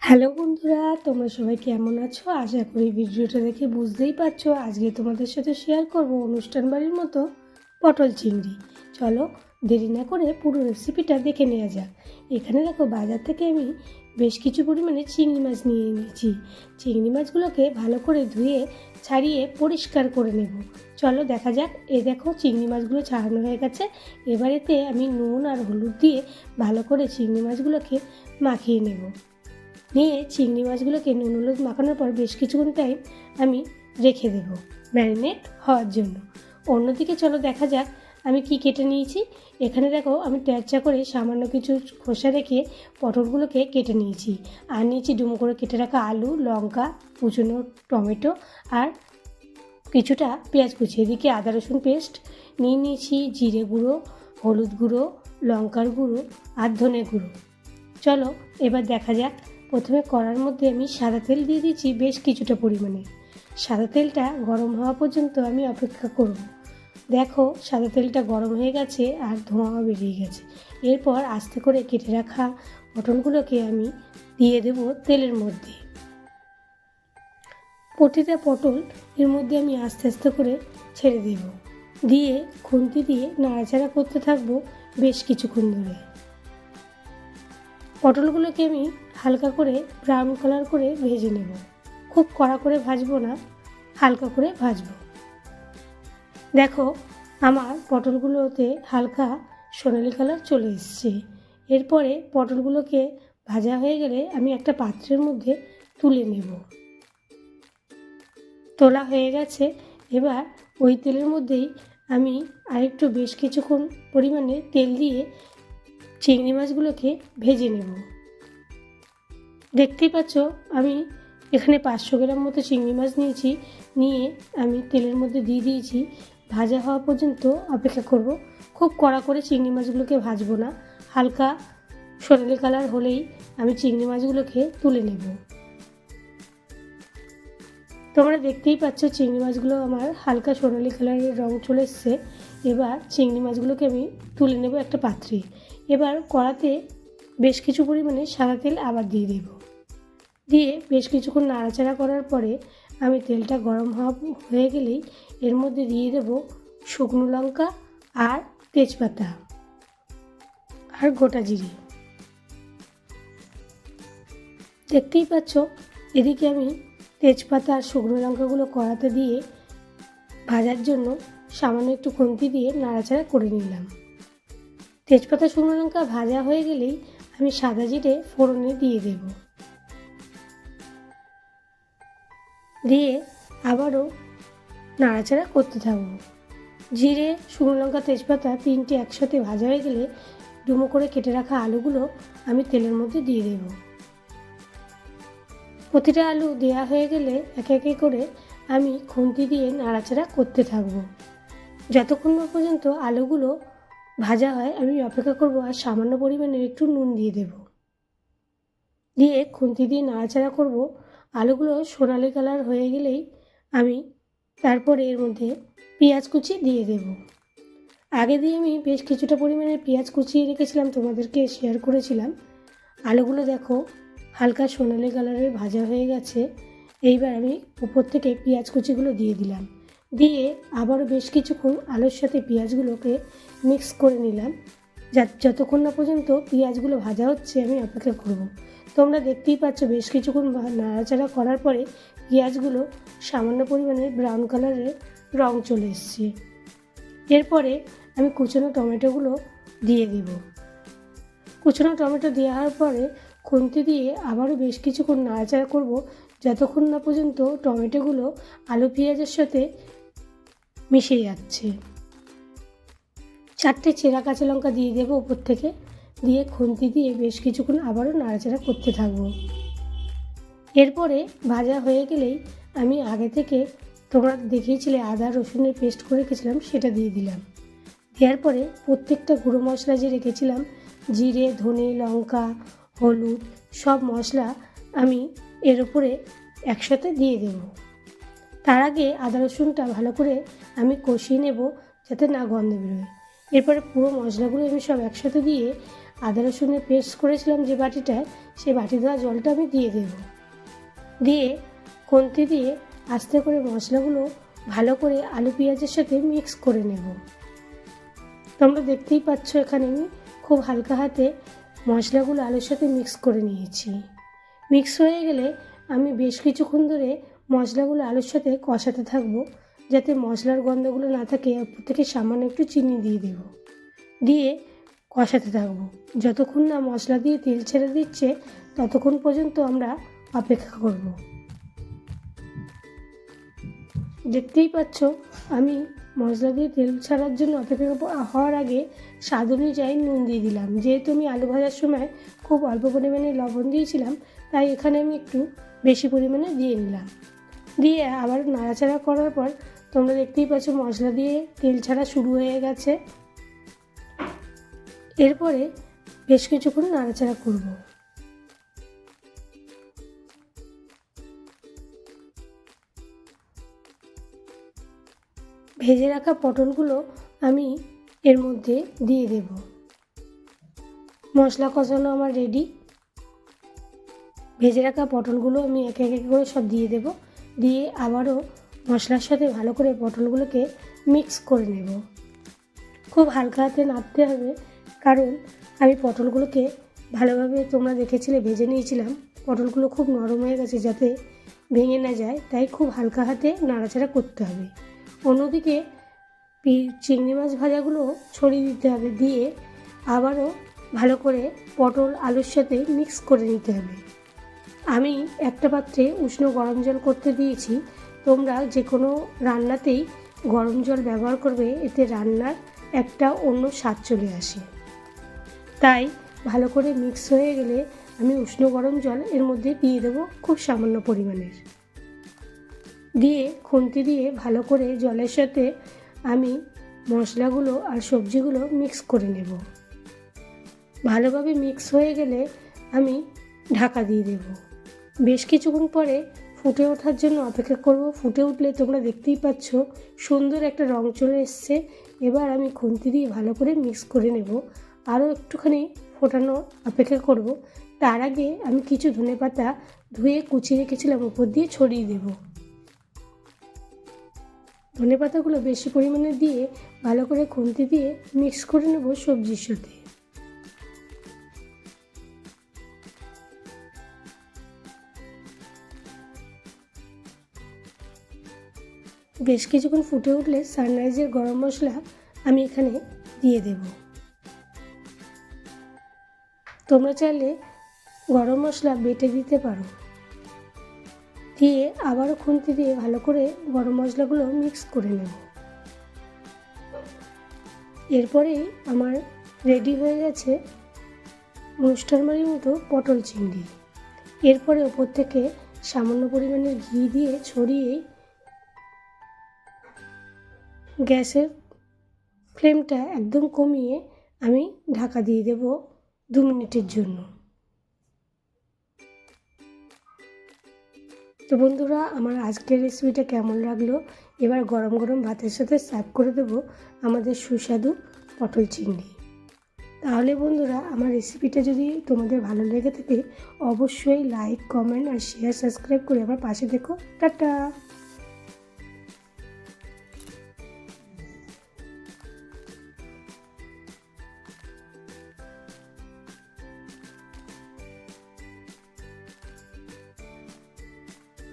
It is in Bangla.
হ্যালো বন্ধুরা, তোমরা সবাই কেমন আছো? আশা করি ভিডিওটা দেখে বুঝতেই পারছো আজকে তোমাদের সাথে শেয়ার করব অনুষ্ঠান বাড়ির মতো পটল চিংড়ি। চলো দেরি না করে পুরো রেসিপিটা দেখে নেওয়া যাক। এখানে দেখো বাজার থেকে আমি বেশ কিছু পরিমাণে চিংড়ি মাছ নিয়ে নিয়েছি। চিংড়ি মাছগুলোকে ভালো করে ধুয়ে ছাড়িয়ে পরিষ্কার করে নেব। চলো দেখা যাক। এই দেখো চিংড়ি মাছগুলো ছাড়ানো হয়ে গেছে। এবার এতে আমি নুন আর হলুদ দিয়ে ভালো করে চিংড়ি মাছগুলোকে মাখিয়ে নেব। নিয়ে চিংড়ি মাছগুলোকে নুন হলুদ মাখানোর পর বেশ কিছুক্ষণ টাইম আমি রেখে দেব ম্যারিনেট হওয়ার জন্য। অন্যদিকে চলো দেখা যাক আমি কি কেটে নিয়েছি। এখানে দেখো আমি ট্যাচা করে সামান্য কিছু খোসা রেখে পটলগুলোকে কেটে নিয়েছি। আর নিয়েছি ডুমো করে কেটে রাখা আলু, লঙ্কা, কুচনো টমেটো আর কিছুটা পেঁয়াজ কুচি। এদিকে আদা রসুন পেস্ট নিয়ে নিয়েছি, জিরে গুঁড়ো, হলুদ গুঁড়ো, লঙ্কার গুঁড়ো আর ধনে গুঁড়ো। চলো এবার দেখা যাক। প্রথমে কড়ার মধ্যে আমি সাদা তেল দিয়ে দিচ্ছি বেশ কিছুটা পরিমাণে। সাদা তেলটা গরম হওয়া পর্যন্ত আমি অপেক্ষা করব। দেখো সাদা তেলটা গরম হয়ে গেছে আর ধোঁয়াও বেরিয়ে গেছে। এরপর আস্তে করে কেটে রাখা পটলগুলোকে আমি দিয়ে দেব তেলের মধ্যে। প্রতিটা পটল এর মধ্যে আমি আস্তে আস্তে করে ছেড়ে দেব। দিয়ে খুন্তি দিয়ে নাড়াচাড়া করতে থাকবো বেশ কিছুক্ষণ ধরে। পটলগুলোকে আমি হালকা করে ব্রাউন কালার করে ভেজে নেব। খুব কড়া করে ভাজবো না, হালকা করে ভাজবো। দেখো আমার পটলগুলোতে হালকা সোনালি কালার চলে এসছে। এরপরে পটলগুলোকে ভাজা হয়ে গেলে আমি একটা পাত্রের মধ্যে তুলে নেব। তোলা হয়ে গেছে। এবার ওই তেলের মধ্যেই আমি আরেকটু বেশ কিছুক্ষণ পরিমাণে তেল দিয়ে চিংড়ি মাছগুলোকে ভেজে নেব। দেখতেই পাচ্ছ আমি এখানে 500 গ্রাম মতো চিংড়ি মাছ নিয়েছি। নিয়ে আমি তেলের মধ্যে দিয়ে দিয়েছি। ভাজা হওয়া পর্যন্ত অপেক্ষা করব। খুব কড়া করে চিংড়ি মাছগুলোকে ভাজবো না, হালকা সোনালি কালার হলেই আমি চিংড়ি মাছগুলোকে তুলে নেব। তোমরা দেখতেই পাচ্ছ চিংড়ি মাছগুলো আমার হালকা সোনালি কালারের রং চলে এসছে। এবার চিংড়ি মাছগুলোকে আমি তুলে নেব একটা পাত্রে। এবার কড়াতে বেশ কিছু পরিমাণে সাদা তেল আবার দিয়ে দেব। দিয়ে বেশ কিছুক্ষণ নাড়াচাড়া করার পরে আমি তেলটা গরম হয়ে গেলেই এর মধ্যে দিয়ে দেব শুকনো লঙ্কা আর তেজপাতা আর গোটা জিরে। দেখতেই পাচ্ছ এদিকে আমি তেজপাতা আর শুকনো লঙ্কাগুলো কড়াতে দিয়ে ভাজার জন্য সামান্য একটু খুন্তি দিয়ে নাড়াচাড়া করে নিলাম। তেজপাতা শুকনো লঙ্কা ভাজা হয়ে গেলেই আমি সাদা জিরে ফোড়নে দিয়ে দেব। দিয়ে আবারও নাড়াচাড়া করতে থাকব। জিরে, শুকনো লঙ্কা, তেজপাতা তিনটে একসাথে ভাজা হয়ে গেলে ডুমো করে কেটে রাখা আলুগুলো আমি তেলের মধ্যে দিয়ে দেব। প্রতিটা আলু দেওয়া হয়ে গেলে একে একে করে আমি খুন্তি দিয়ে নাড়াচাড়া করতে থাকব যতক্ষণ না পর্যন্ত আলুগুলো ভাজা হয়। আমি অপেক্ষা করব আর সামান্য পরিমাণে একটু নুন দিয়ে দেব। দিয়ে খুন্তি দিয়ে নাড়াচাড়া করব। আলুগুলো সোনালি কালার হয়ে গেলেই আমি তারপরে এর মধ্যে পেঁয়াজ কুচি দিয়ে দেব। আগে দিয়ে আমি বেশ কিছুটা পরিমাণে পেঁয়াজ কুচিয়ে রেখেছিলাম, তোমাদেরকে শেয়ার করেছিলাম। আলুগুলো দেখো হালকা সোনালি কালারের ভাজা হয়ে গেছে। এইবার আমি উপর থেকে পেঁয়াজ কুচিগুলো দিয়ে দিলাম। দিয়ে আবারও বেশ কিছুক্ষণ আলুর সাথে পেঁয়াজগুলোকে মিক্স করে নিলাম। যতক্ষণ না পর্যন্ত পেঁয়াজগুলো ভাজা হচ্ছে আমি অপেক্ষা করব। তোমরা দেখতেই পাচ্ছ বেশ কিছুক্ষণ নাড়াচাড়া করার পরে পেঁয়াজগুলো সামান্য পরিমাণে ব্রাউন কালারের রং চলে এসছে। এরপরে আমি কুচনো টমেটোগুলো দিয়ে দেব। কুচনো টমেটো দেওয়ার পরে খুন্তি দিয়ে আবারও বেশ কিছুক্ষণ নাড়াচাড়া করব যতক্ষণ না পর্যন্ত টমেটোগুলো আলু পেঁয়াজের সাথে মিশে যাচ্ছে। 4টে চেরা কাঁচা লঙ্কা দিয়ে দেবো উপর থেকে। দিয়ে খুন্তি দিয়ে বেশ কিছুক্ষণ আবারও নাড়াচাড়া করতে থাকবো। এরপরে ভাজা হয়ে গেলেই আমি আগে থেকে তোমরা দেখিয়েছিলে আদা রসুনের পেস্ট করে রেখেছিলাম, সেটা দিয়ে দিলাম। দেওয়ার পরে প্রত্যেকটা গুঁড়ো মশলা যে রেখেছিলাম, জিরে, ধনে, লঙ্কা, হলুদ, সব মশলা আমি এর উপরে একসাথে দিয়ে দেব। তার আগে আদা রসুনটা ভালো করে আমি কষিয়ে নেব যাতে না গন্ধ বেরোয়। এরপরে পুরো মশলাগুলো আমি সব একসাথে দিয়ে আদা রসুনের পেস্ট করেছিলাম যে বাটিটায়, সেই বাটি দেওয়া জলটা আমি দিয়ে দেব। দিয়ে খুন্তি দিয়ে আস্তে করে মশলাগুলো ভালো করে আলু পেঁয়াজের সাথে মিক্স করে নেব। তোমরা দেখতেই পাচ্ছ এখানে আমি খুব হালকা হাতে মশলাগুলো আলুর সাথে মিক্স করে নিয়েছি। মিক্স হয়ে গেলে আমি বেশ কিছুক্ষণ ধরে মশলাগুলো আলুর সাথে কষাতে থাকবো, যাতে মশলার গন্ধগুলো না থাকে। উপর থেকে সামান্য একটু চিনি দিয়ে দেব, দিয়ে কষাতে থাকবো যতক্ষণ না মশলা দিয়ে তেল ছেড়ে দিচ্ছে, ততক্ষণ পর্যন্ত আমরা অপেক্ষা করব। দেখতেই পাচ্ছ আমি মশলা দিয়ে তেল ছাড়ার জন্য অপেক্ষা হওয়ার আগে স্বাদ অনুযায়ী নুন দিয়ে দিলাম। যেহেতু আমি আলু ভাজার সময় খুব অল্প পরিমাণে লবণ দিয়েছিলাম, তাই এখানে আমি একটু বেশি পরিমাণে দিয়ে নিলাম। দিয়ে আবার নাড়াচাড়া করার পর তোমরা দেখতেই পাচ্ছ মশলা দিয়ে তেল ছাড়া শুরু হয়ে গেছে। এরপরে বেশ কিছুক্ষণ নাড়াচাড়া করব। ভেজে রাখা পটলগুলো আমি এর মধ্যে দিয়ে দেব। মশলা কষানো আমার রেডি। ভেজে রাখা পটলগুলো আমি একে একে করে সব দিয়ে দেব। দিয়ে আবারও মশলার সাথে ভালো করে পটলগুলোকে মিক্স করে নেব। খুব হালকা হাতে নাড়তে হবে, কারণ আমি পটলগুলোকে ভালোভাবে তোমরা দেখেছিলে ভেজে নিয়েছিলাম। পটলগুলো খুব নরম হয়ে গেছে, যাতে ভেঙে না যায়, তাই খুব হালকা হাতে নাড়াচাড়া করতে হবে। অন্যদিকে চিংড়ি মাছ ভাজাগুলো ছড়িয়ে দিতে হবে, দিয়ে আবারও ভালো করে পটল আলুর সাথে মিক্স করে নিতে হবে। আমি একটা পাত্রে উষ্ণ গরম জল করতে দিয়েছি। তোমরা যে কোনো রান্নাতেই গরম জল ব্যবহার করবে, এতে রান্নার একটা অন্য স্বাদ চলে আসে। তাই ভালো করে মিক্স হয়ে গেলে আমি উষ্ণ গরম জল এর মধ্যে দিয়ে দেবো, খুব সামান্য পরিমাণের। দিয়ে খুন্তি দিয়ে ভালো করে জলের সাথে আমি মশলাগুলো আর সবজিগুলো মিক্স করে নেব। ভালোভাবে মিক্স হয়ে গেলে আমি ঢাকা দিয়ে দেব। বেশ কিছুক্ষণ পরে ফুটে ওঠার জন্য অপেক্ষা করব। ফুটে উঠলে তোমরা দেখতেই পাচ্ছ সুন্দর একটা রং চলে এসছে। এবার আমি খুন্তি দিয়ে ভালো করে মিক্স করে নেব। আরও একটুখানি ফোটানো অপেক্ষা করব। তার আগে আমি কিছু ধনেপাতা ধুয়ে কুচিয়ে রেখেছিলাম, উপর দিয়ে ছড়িয়ে দেব। ধনেপাতাগুলো বেশি পরিমাণে দিয়ে ভালো করে খুন্তি দিয়ে মিক্স করে নেব সবজির সাথে। বেশ কিছুক্ষণ ফুটে উঠলে সানরাইজের গরম মশলা আমি এখানে দিয়ে দেব। তোমরা চাইলে গরম মশলা বেটে দিতে পারো। দিয়ে আবারও খুন্তি দিয়ে ভালো করে গরম মশলাগুলো মিক্স করে নেব। এরপরেই আমার রেডি হয়ে গেছে অনুষ্ঠান বাড়ির মতো পটল চিংড়ি। এরপরে ওপর থেকে সামান্য পরিমাণে ঘি দিয়ে ছড়িয়ে গ্যাসের ফ্লেমটা একদম কমিয়ে আমি ঢাকা দিয়ে দেব 2 মিনিটের জন্য। তো বন্ধুরা, আমার আজকের রেসিপিটা কেমন লাগলো? এবার গরম গরম ভাতের সাথে সার্ভ করে দেবো আমাদের সুস্বাদু পটল চিংড়ি। তাহলে বন্ধুরা, আমার রেসিপিটা যদি তোমাদের ভালো লেগে থাকে, অবশ্যই লাইক, কমেন্ট আর শেয়ার, সাবস্ক্রাইব করে আমার পাশে দেখো। টাটা।